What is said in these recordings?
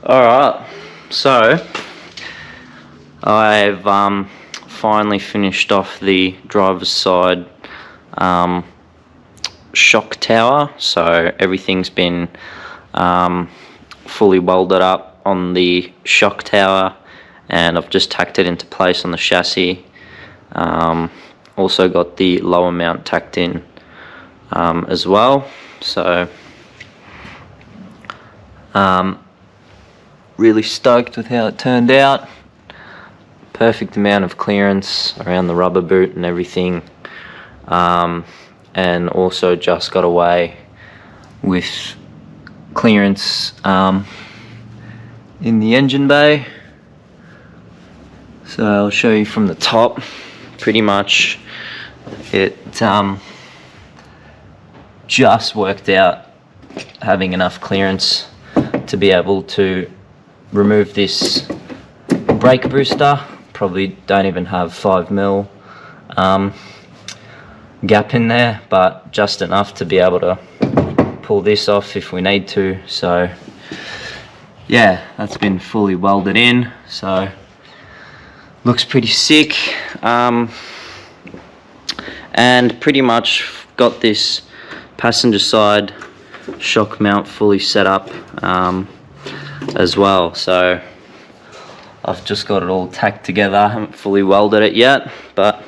Alright, so I've finally finished off the driver's side shock tower. So everything's been fully welded up on the shock tower, and I've just tacked it into place on the chassis. Also got the lower mount tacked in as well. So really stoked with how it turned out. Perfect amount of clearance around the rubber boot and everything, and also just got away with clearance in the engine bay. So I'll show you from the top. Pretty much it just worked out having enough clearance to be able to remove this brake booster. Probably don't even have 5mm gap in there, but just enough to be able to pull this off if we need to. So yeah, that's been fully welded in, so looks pretty sick. And pretty much got this passenger side shock mount fully set up as well. So I've just got it all tacked together. I haven't fully welded it yet, but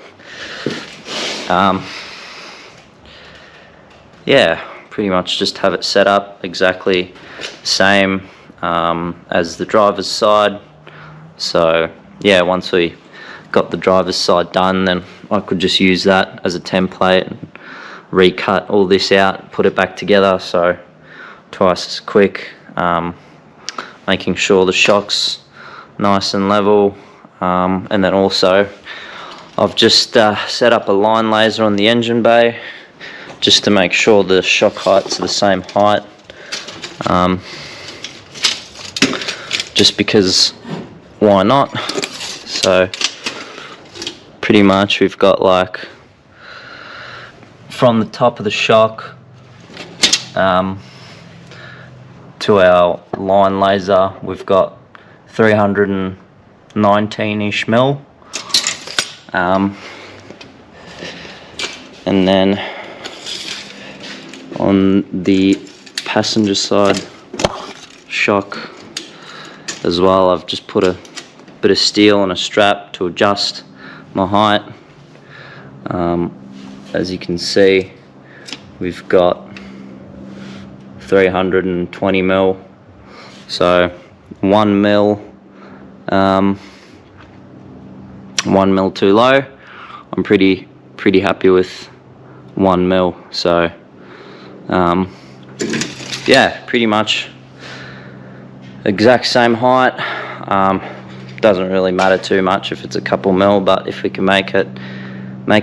yeah, pretty much just have it set up exactly the same as the driver's side. So yeah, once we got the driver's side done, then I could just use that as a template and recut all this out, put it back together, so twice as quick. Making sure the shock's nice and level, and then also I've just set up a line laser on the engine bay just to make sure the shock heights are the same height, just because why not. So pretty much we've got, like, from the top of the shock to our line laser, we've got 319-ish mil, and then on the passenger side shock as well, I've just put a bit of steel on a strap to adjust my height. As you can see, we've got 320mm, so 1mm too low. I'm pretty happy with 1mm. So yeah, pretty much exact same height. Doesn't really matter too much if it's a couple mil, but if we can make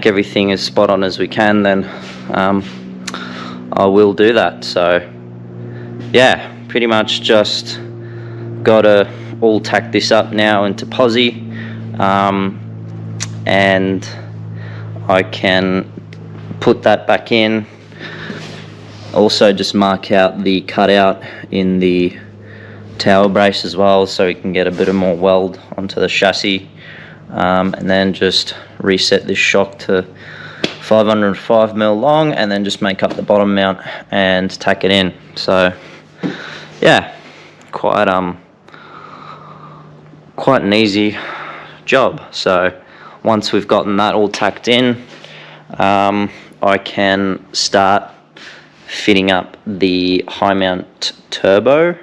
everything as spot on as we can, then I will do that. So yeah, pretty much just gotta all tack this up now into posi, and I can put that back in. Also just mark out the cutout in the tower brace as well, so we can get a bit of more weld onto the chassis, and then just reset this shock to 505mm long, and then just make up the bottom mount and tack it in. So yeah, quite an easy job. So once we've gotten that all tacked in, I can start fitting up the high mount turbo,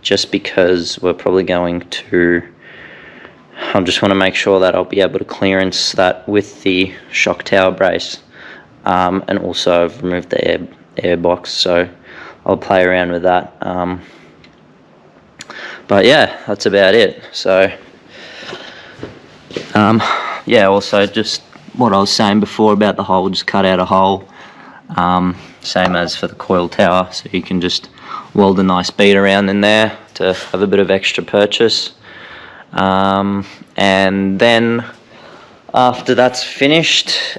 just because we're probably going to, I just want to make sure that I'll be able to clearance that with the shock tower brace, and also I've removed the air box, so I'll play around with that. But yeah, that's about it. So yeah, also just what I was saying before about the hole, just cut out a hole, same as for the coil tower, so you can just weld a nice bead around in there to have a bit of extra purchase. And then after that's finished,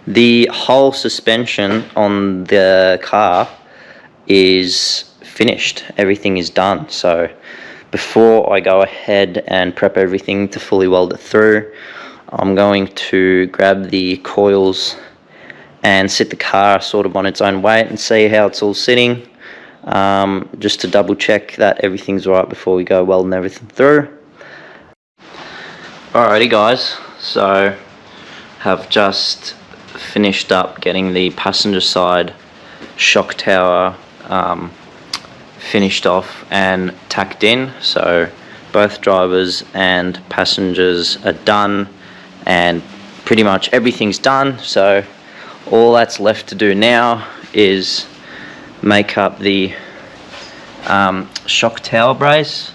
the whole suspension on the car is finished. Everything is done. So before I go ahead and prep everything to fully weld it through, I'm going to grab the coils and sit the car sort of on its own weight and see how it's all sitting, just to double check that everything's right before we go welding everything through. Alrighty guys, so have just finished up getting the passenger side shock tower finished off and tacked in. So both drivers and passengers are done and pretty much everything's done. So all that's left to do now is make up the shock tower brace.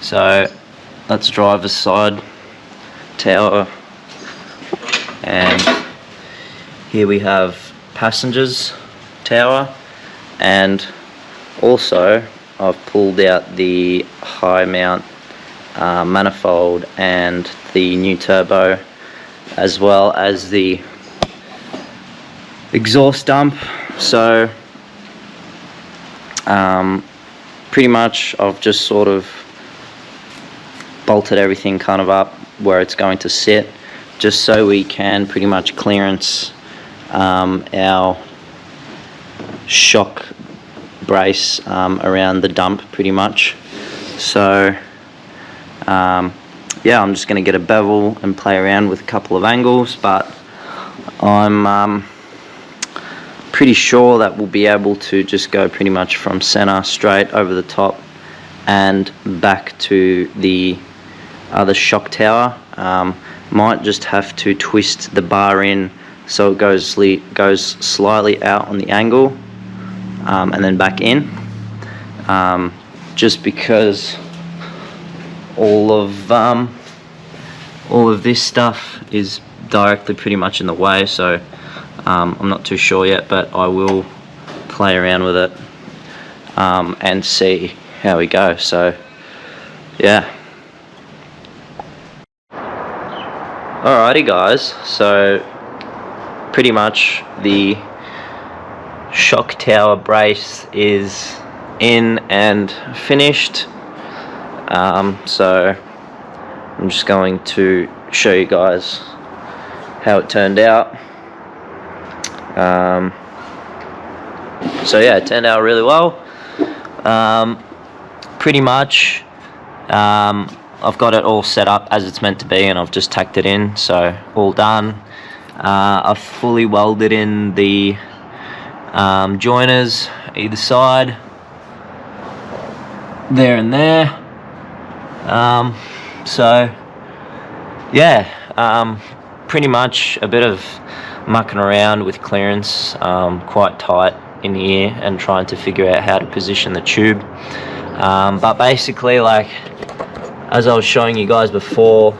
So that's driver's side tower, and here we have passengers tower, and also I've pulled out the high mount manifold and the new turbo, as well as the exhaust dump. So pretty much I've just sort of bolted everything kind of up where it's going to sit, just so we can pretty much clearance our shock brace around the dump pretty much. So yeah, I'm just going to get a bevel and play around with a couple of angles, but I'm pretty sure that we'll be able to just go pretty much from center straight over the top and back to the other shock tower. Might just have to twist the bar in so it goes slightly out on the angle, and then back in, just because all of this stuff is directly pretty much in the way. So I'm not too sure yet, but I will play around with it and see how we go. So yeah. Alrighty guys, so pretty much the shock tower brace is in and finished. So I'm just going to show you guys how it turned out. So yeah, it turned out really well. Pretty much I've got it all set up as it's meant to be, and I've just tacked it in, so all done. I've fully welded in the joiners either side, there and there. So yeah, pretty much a bit of mucking around with clearance, quite tight in here, and trying to figure out how to position the tube. But basically, like as I was showing you guys before,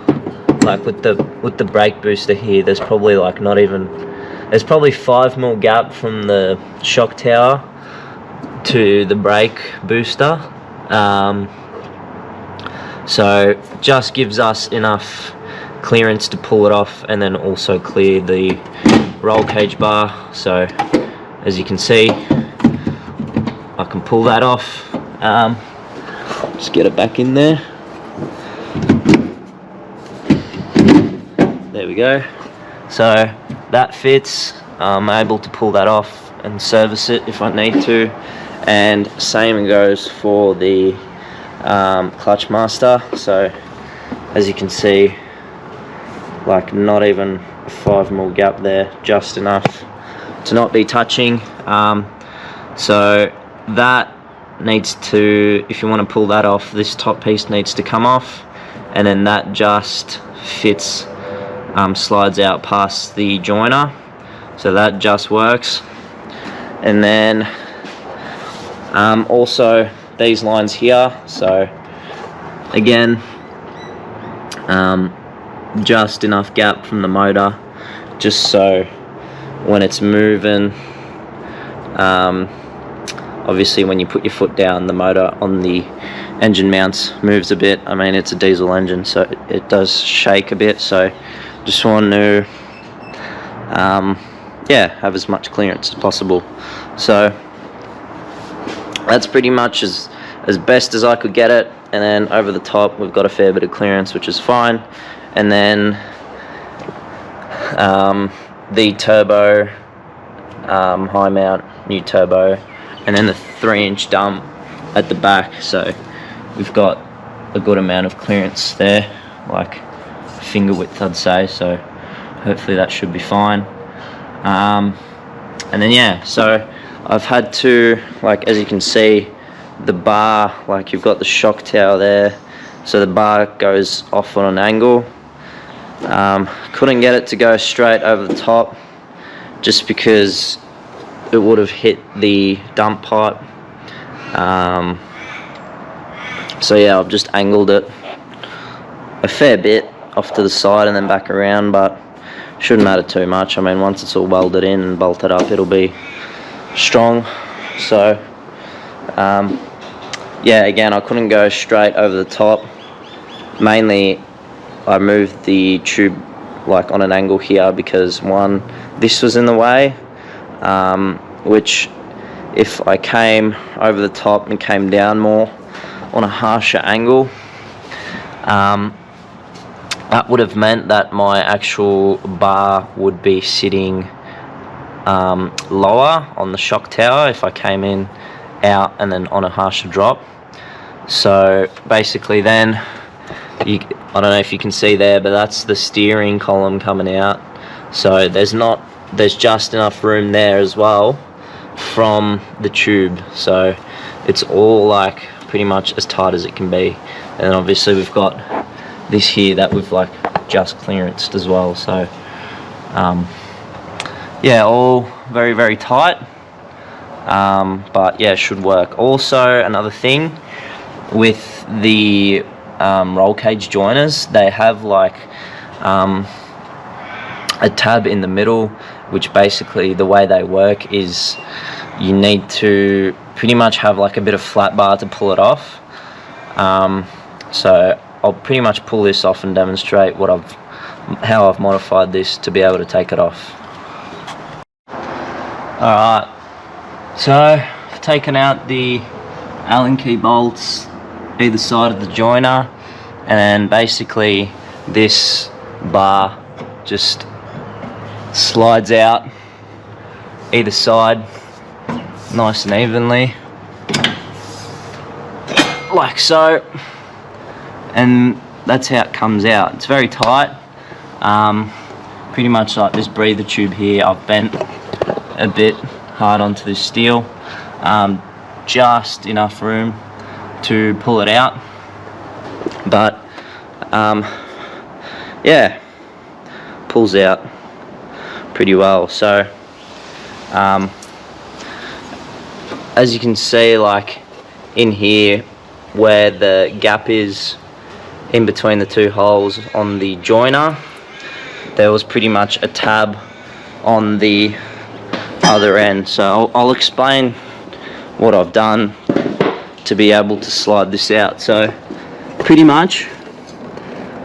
like with the brake booster here, there's probably like there's probably 5mm gap from the shock tower to the brake booster. So just gives us enough clearance to pull it off, and then also clear the roll cage bar. So as you can see, I can pull that off. Just get it back in there. There we go. So that fits. I'm able to pull that off and service it if I need to, and same goes for the clutch master. So as you can see, like not even a 5mm gap there, just enough to not be touching. So that needs to, if you want to pull that off, this top piece needs to come off, and then that just fits, slides out past the joiner, so that just works. And then also these lines here, so again, just enough gap from the motor, just so when it's moving, obviously when you put your foot down, the motor on the engine mounts moves a bit. I mean, it's a diesel engine, so it does shake a bit, so just want to yeah, have as much clearance as possible. So that's pretty much as best as I could get it. And then over the top we've got a fair bit of clearance, which is fine. And then the turbo, high mount, new turbo, and then the 3-inch dump at the back. So we've got a good amount of clearance there, like finger width I'd say, so hopefully that should be fine. And then yeah, so I've had to, like, as you can see, the bar, like you've got the shock tower there, so the bar goes off on an angle. Couldn't get it to go straight over the top just because it would have hit the dump pipe. So yeah, I've just angled it a fair bit off to the side and then back around, but shouldn't matter too much. I mean, once it's all welded in and bolted up, it'll be strong. So yeah, again, I couldn't go straight over the top. Mainly I moved the tube like on an angle here because one, this was in the way, which if I came over the top and came down more on a harsher angle, that would have meant that my actual bar would be sitting lower on the shock tower if I came in out and then on a harsher drop. So basically then, I don't know if you can see there, but that's the steering column coming out. So there's just enough room there as well from the tube. So it's all like pretty much as tight as it can be. And then obviously we've got this here that we've like just clearanced as well. So yeah, all very, very tight. But yeah, should work. Also, another thing with the roll cage joiners, they have like a tab in the middle, which basically the way they work is you need to pretty much have like a bit of flat bar to pull it off. So I'll pretty much pull this off and demonstrate how I've modified this to be able to take it off. Alright, so I've taken out the Allen key bolts either side of the joiner, and then basically this bar just slides out either side nice and evenly like so, and that's how it comes out. It's very tight, pretty much like this breather tube here. I've bent a bit hard onto this steel, just enough room to pull it out, but yeah, pulls out pretty well. So as you can see, like in here where the gap is in between the two holes on the joiner, there was pretty much a tab on the other end. So I'll explain what I've done to be able to slide this out. So pretty much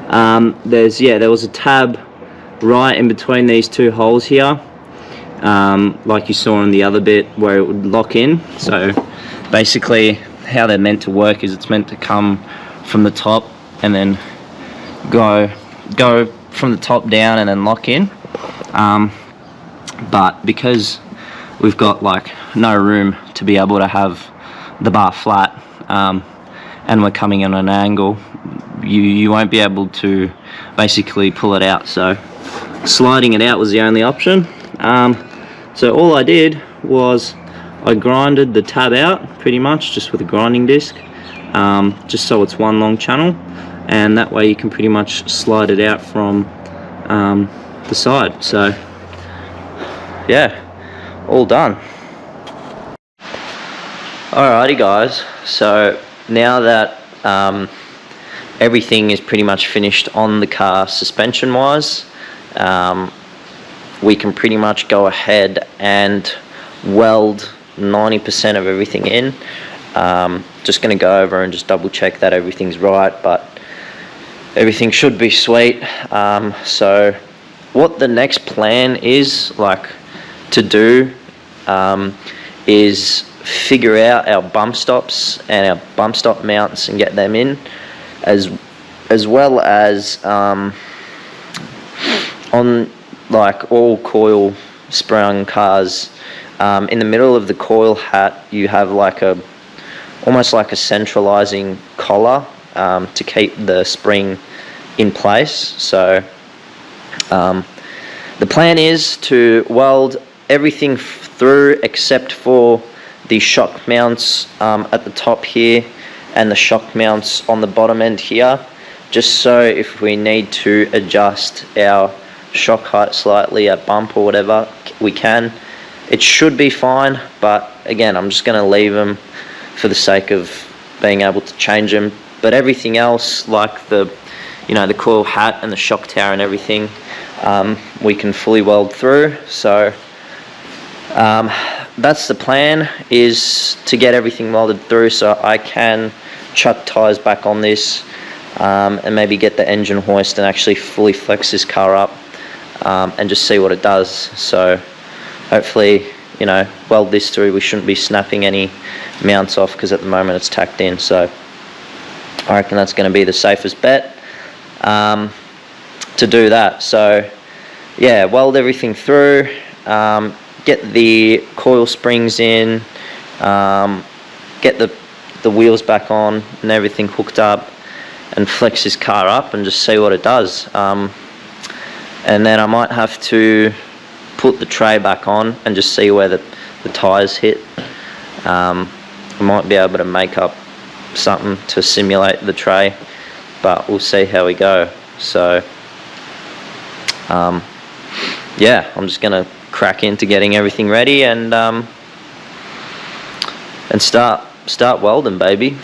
there was a tab right in between these two holes here, like you saw on the other bit where it would lock in. So basically how they're meant to work is it's meant to come from the top and then go from the top down and then lock in, but because we've got like no room to be able to have the bar flat, and we're coming in on an angle, you won't be able to basically pull it out. So sliding it out was the only option. So all I did was I grinded the tab out pretty much just with a grinding disc, just so it's one long channel, and that way you can pretty much slide it out from the side. So yeah, all done. Alrighty guys, so now that everything is pretty much finished on the car suspension wise, we can pretty much go ahead and weld 90% of everything in. Just going to go over and just double check that everything's right, but everything should be sweet. So what the next plan is like to do is figure out our bump stops and our bump stop mounts and get them in, as well as on like all coil sprung cars, in the middle of the coil hat you have like almost like a centralizing collar to keep the spring in place. So the plan is to weld everything through except for the shock mounts at the top here and the shock mounts on the bottom end here, just so if we need to adjust our shock height slightly at bump or whatever, we can. It should be fine, but again, I'm just going to leave them for the sake of being able to change them. But everything else, like the coil hat and the shock tower and everything, we can fully weld through. So that's the plan, is to get everything welded through so I can chuck tyres back on this, and maybe get the engine hoist and actually fully flex this car up, and just see what it does. So hopefully, weld this through. We shouldn't be snapping any mounts off because at the moment it's tacked in. So I reckon that's going to be the safest bet to do that. So yeah, weld everything through, get the coil springs in, get the wheels back on and everything hooked up, and flex this car up and just see what it does. And then I might have to put the tray back on and just see where the tyres hit. I might be able to make up something to simulate the tray, but we'll see how we go. So yeah, I'm just gonna crack into getting everything ready and start welding, baby.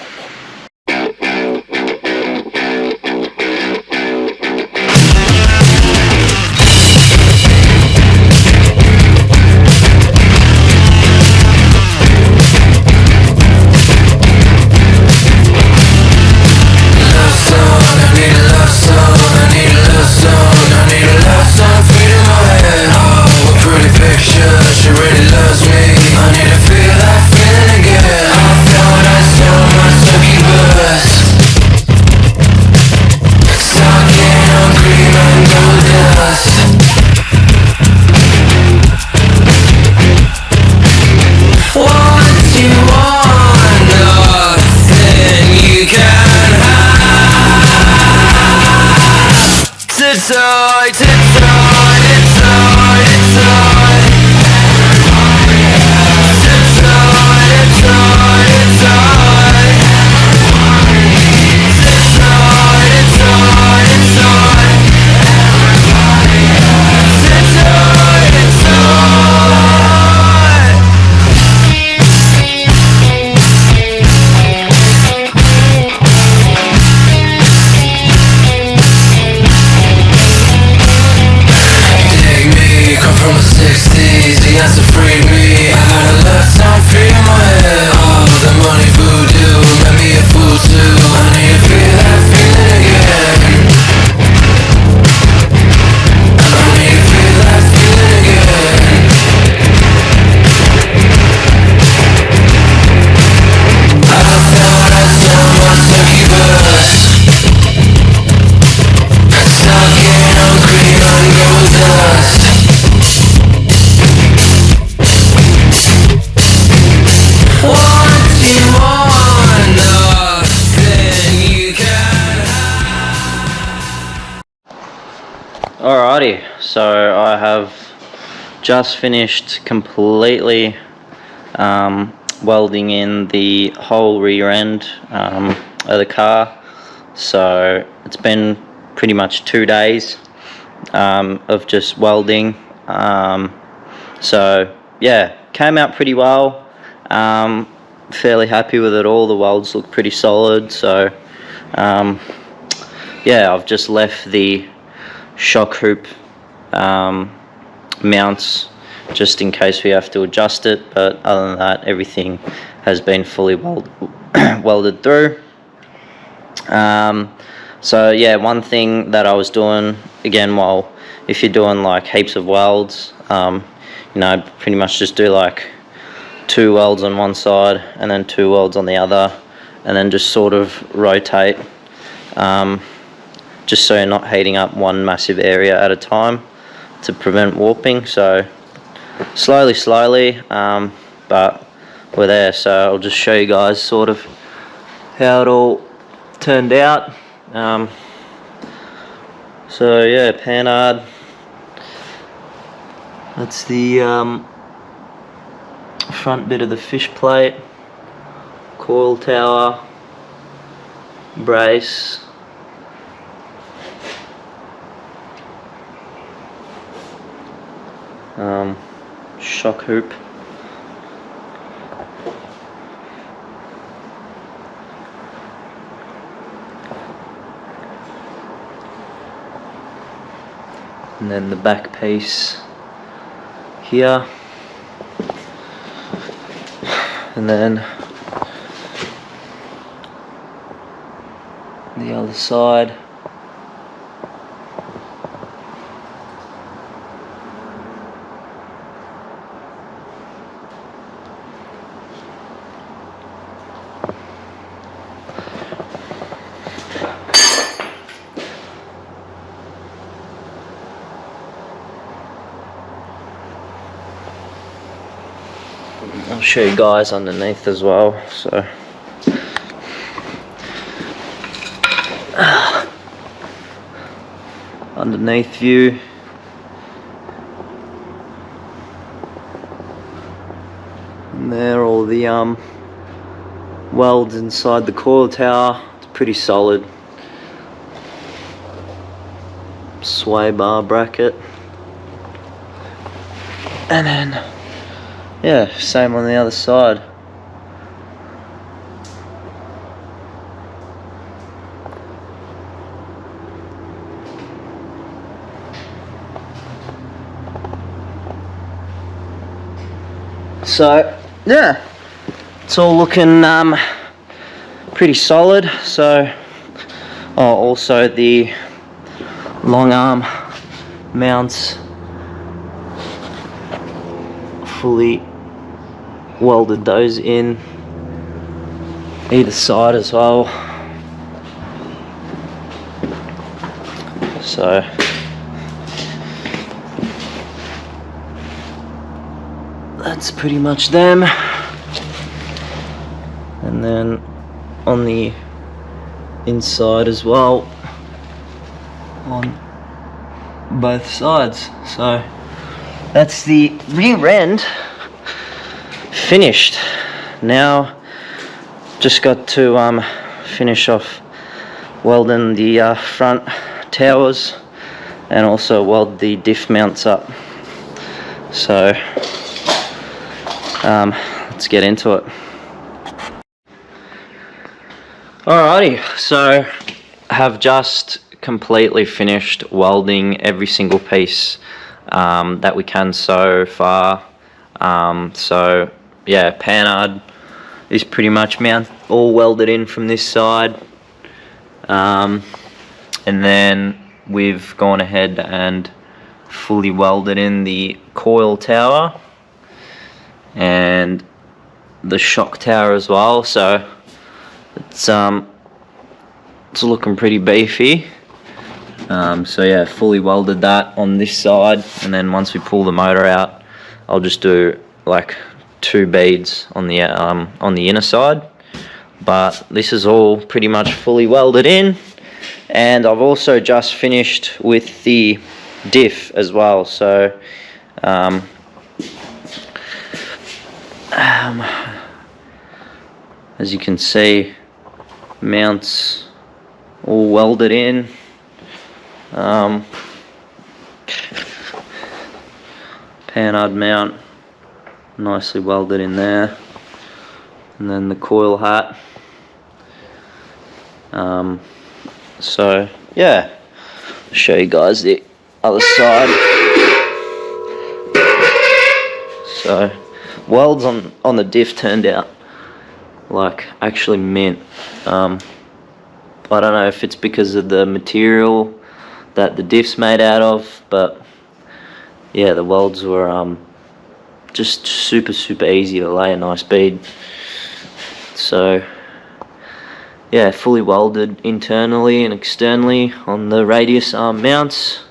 Alrighty, so I have just finished completely welding in the whole rear end of the car. So it's been pretty much 2 days of just welding. So yeah, came out pretty well. Fairly happy with it all. The welds look pretty solid. So yeah, I've just left the shock hoop mounts just in case we have to adjust it, but other than that, everything has been fully welded through. So yeah, one thing that I was doing again, if you're doing like heaps of welds, pretty much just do like 2 welds on one side and then 2 welds on the other, and then just sort of rotate, just so you're not heating up one massive area at a time to prevent warping. So slowly, but we're there. So I'll just show you guys sort of how it all turned out. So yeah, panhard. That's the front bit of the fish plate, coil tower, brace, shock hoop, and then the back piece here, and then the other side. I'll show you guys underneath as well. So underneath view, and there all the welds inside the coil tower. It's pretty solid. Sway bar bracket, and then yeah, same on the other side. So yeah, it's all looking pretty solid. So also the long arm mounts fully welded those in either side as well. So that's pretty much them. And then on the inside as well, on both sides. So that's the rear end finished. Now just got to finish off welding the front towers and also weld the diff mounts up. So let's get into it. Alrighty, so I have just completely finished welding every single piece that we can so far. So yeah, panhard is pretty much all welded in from this side, and then we've gone ahead and fully welded in the coil tower and the shock tower as well. So it's looking pretty beefy. So yeah, fully welded that on this side, and then once we pull the motor out, I'll just do like 2 beads on the inner side. But this is all pretty much fully welded in, and I've also just finished with the diff as well. So as you can see, mounts all welded in. Panhard mount nicely welded in there, and then the coil hat. So yeah, I'll show you guys the other side. So welds on the diff turned out like actually mint. I don't know if it's because of the material that the diff's made out of, but yeah, the welds were just super easy to lay a nice bead. So yeah, fully welded internally and externally on the radius arm mounts.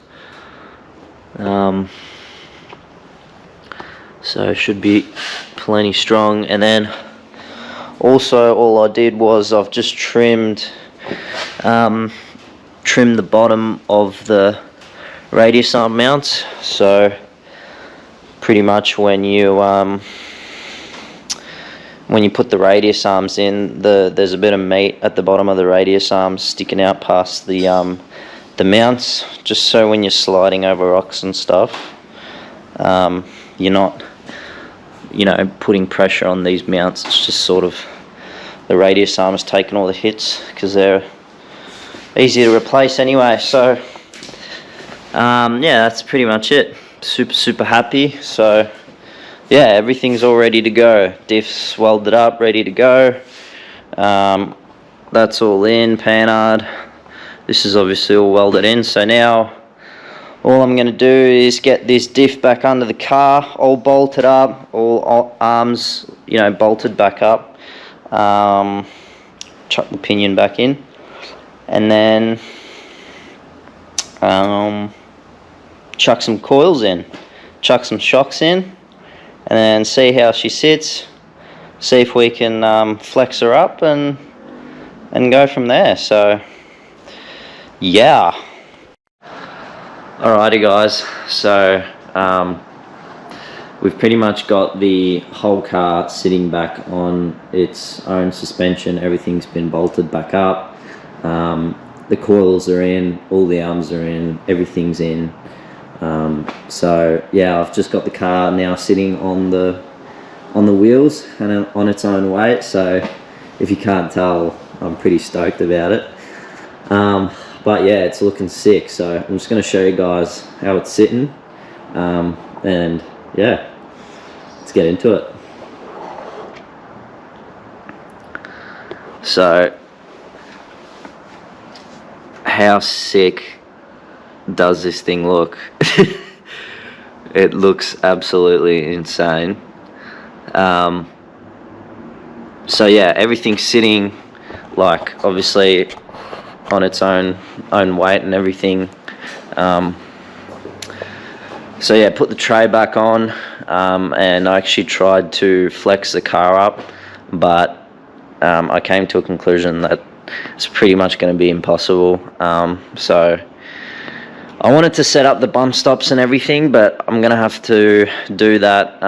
So should be plenty strong. And then also all I did was I've just trimmed the bottom of the radius arm mounts. So pretty much when you put the radius arms in, there's a bit of meat at the bottom of the radius arms sticking out past the mounts, just so when you're sliding over rocks and stuff, you're not, putting pressure on these mounts. It's just sort of the radius arm is taking all the hits because they're easy to replace anyway. So yeah, that's pretty much it. Super happy. So yeah, everything's all ready to go. Diffs welded up, ready to go. That's all in, panhard. This is obviously all welded in. So now all I'm going to do is get this diff back under the car, all bolted up, all arms, bolted back up. Chuck the pinion back in, and then chuck some coils in, chuck some shocks in, and then see how she sits, see if we can flex her up and go from there. So yeah. Alrighty guys, so we've pretty much got the whole car sitting back on its own suspension. Everything's been bolted back up. The coils are in, all the arms are in, everything's in. So yeah, I've just got the car now sitting on the wheels and on its own weight. So if you can't tell, I'm pretty stoked about it. But yeah, it's looking sick. So I'm just going to show you guys how it's sitting, and yeah, let's get into it. So how sick does this thing look? It looks absolutely insane. So yeah, everything's sitting like obviously on its own weight and everything. So yeah, put the tray back on, and I actually tried to flex the car up, but I came to a conclusion that it's pretty much going to be impossible. So I wanted to set up the bump stops and everything, but I'm going to have to do that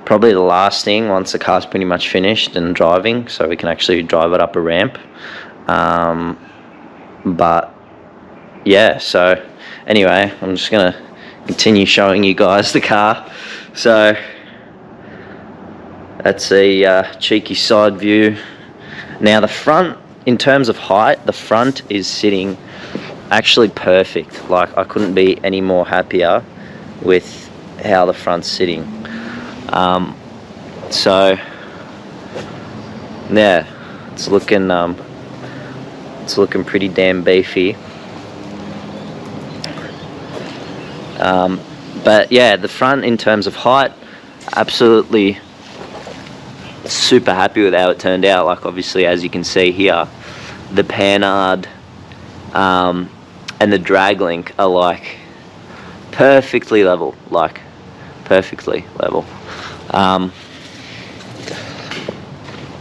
probably the last thing once the car's pretty much finished and driving, so we can actually drive it up a ramp. But yeah, so anyway, I'm just gonna continue showing you guys the car. So that's a cheeky side view. Now the front, in terms of height, the front is sitting actually perfect. Like I couldn't be any more happier with how the front's sitting. So yeah, it's looking pretty damn beefy. But yeah, the front in terms of height, absolutely super happy with how it turned out. Like obviously, as you can see here, the panhard and the drag link are like perfectly level, and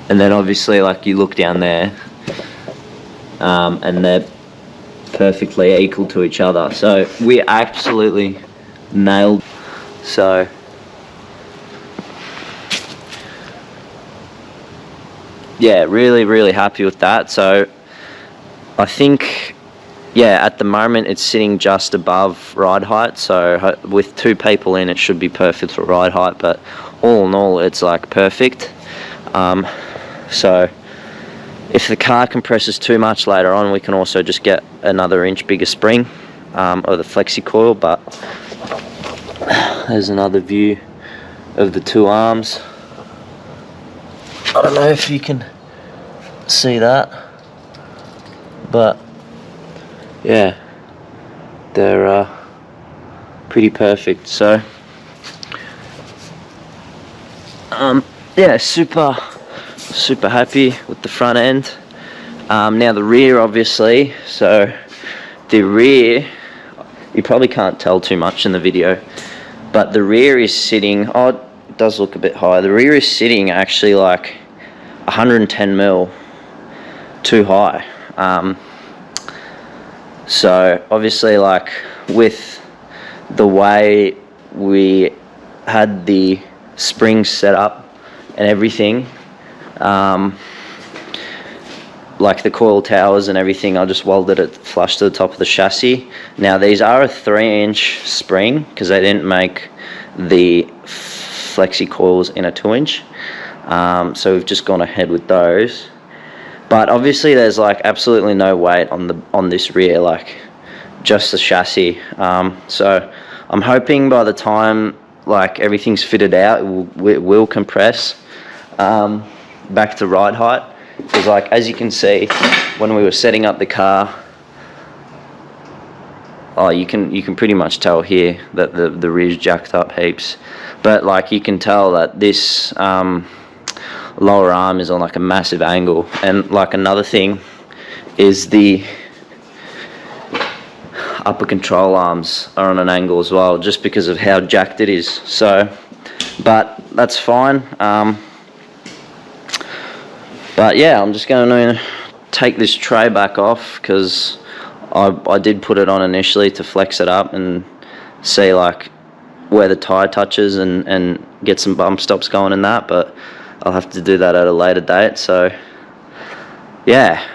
then obviously like you look down there, and they're perfectly equal to each other. So we absolutely nailed. So yeah, really happy with that. So I think, yeah, at the moment it's sitting just above ride height. So with two people in, it should be perfect for ride height. But all in all, it's like perfect. So if the car compresses too much later on, we can also just get another inch bigger spring, or the flexi coil. But there's another view of the two arms. I don't know if you can see that, but yeah, they're pretty perfect. So Yeah, super happy with the front end. Now the rear, obviously, so the rear, you probably can't tell too much in the video, but the rear is sitting, oh, it does look a bit high, the rear is sitting actually like 110 mil too high. So obviously, like, with the way we had the springs set up and everything, like the coil towers and everything, I just welded it flush to the top of the chassis. Now these are a 3-inch spring because they didn't make the flexi coils in a 2-inch, so we've just gone ahead with those. But obviously there's like absolutely no weight on this rear, like just the chassis. So I'm hoping by the time like everything's fitted out, it will compress back to ride height. Because, like, as you can see, when we were setting up the car, oh, you can pretty much tell here that the rear's jacked up heaps. But, like, you can tell that this lower arm is on like a massive angle. And, like, another thing is the upper control arms are on an angle as well, just because of how jacked it is. So, but that's fine. But yeah, I'm just going to take this tray back off because I did put it on initially to flex it up and see like where the tyre touches and get some bump stops going in that, but I'll have to do that at a later date. So yeah,